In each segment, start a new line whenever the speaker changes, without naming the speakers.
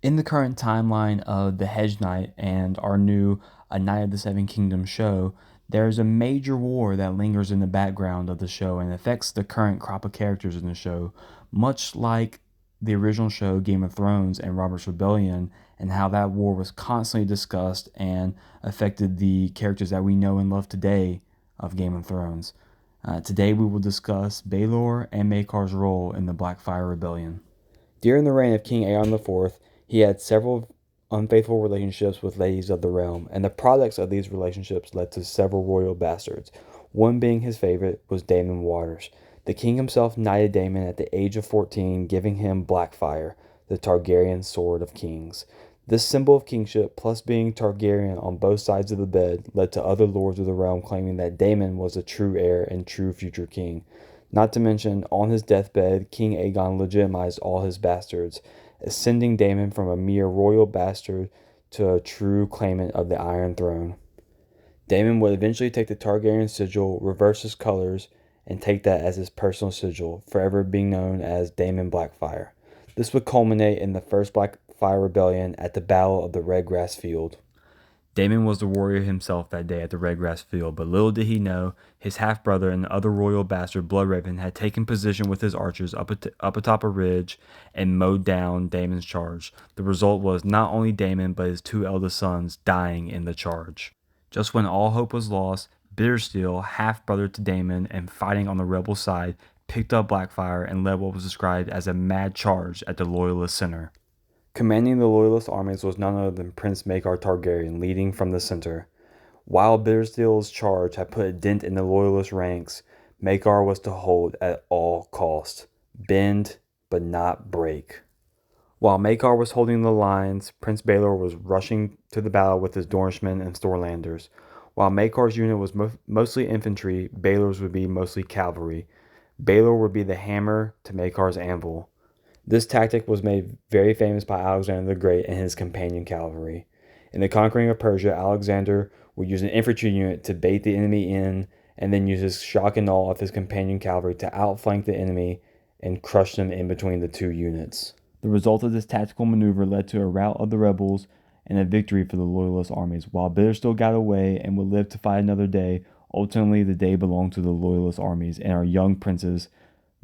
In the current timeline of the Hedge Knight and our new A Knight of the Seven Kingdoms show, there's a major war that lingers in the background of the show and affects the current crop of characters in the show, much like the original show Game of Thrones and Robert's Rebellion, and how that war was constantly discussed and affected the characters that we know and love today of Game of Thrones. Today we will discuss Baelor and Maekar's role in the Blackfyre Rebellion. During the reign of King Aegon IV, he had several unfaithful relationships with ladies of the realm, and the products of these relationships led to several royal bastards. One being his favorite was Daemon Waters. The king himself knighted Daemon at the age of 14, giving him Blackfyre, the Targaryen sword of kings. This symbol of kingship, plus being Targaryen on both sides of the bed, led to other lords of the realm claiming that Daemon was the true heir and true future king. Not to mention, on his deathbed, King Aegon legitimized all his bastards, ascending Daemon from a mere royal bastard to a true claimant of the Iron Throne. Daemon would eventually take the Targaryen sigil, reverse his colors, and take that as his personal sigil, forever being known as Daemon Blackfyre. This would culminate in the first Blackfyre Rebellion at the Battle of the Redgrass Field. Daemon was the warrior himself that day at the Redgrass Field, but little did he know his half-brother and the other royal bastard Bloodraven had taken position with his archers up atop a ridge and mowed down Daemon's charge. The result was not only Daemon but his two eldest sons dying in the charge. Just when all hope was lost, Bittersteel, half-brother to Daemon and fighting on the rebel side, picked up Blackfyre and led what was described as a mad charge at the Loyalist center. Commanding the Loyalist armies was none other than Prince Maekar Targaryen, leading from the center. While Bittersteel's charge had put a dent in the Loyalist ranks, Maekar was to hold at all cost. Bend, but not break. While Maekar was holding the lines, Prince Baelor was rushing to the battle with his Dornishmen and Storlanders. While Maekar's unit was mostly infantry, Baelor's would be mostly cavalry. Baelor would be the hammer to Maekar's anvil. This tactic was made very famous by Alexander the Great and his companion cavalry. In the conquering of Persia, Alexander would use an infantry unit to bait the enemy in and then use his shock and awe of his companion cavalry to outflank the enemy and crush them in between the two units. The result of this tactical maneuver led to a rout of the rebels and a victory for the Loyalist armies. While Bittersteel got away and would live to fight another day, ultimately the day belonged to the Loyalist armies and our young princes,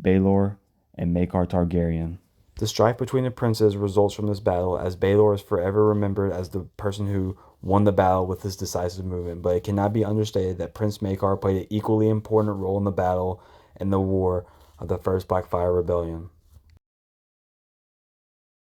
Baelor and Maekar Targaryen. The strife between the princes results from this battle, as Baelor is forever remembered as the person who won the battle with his decisive movement, but it cannot be understated that Prince Maekar played an equally important role in the battle and the war of the First Blackfyre Rebellion.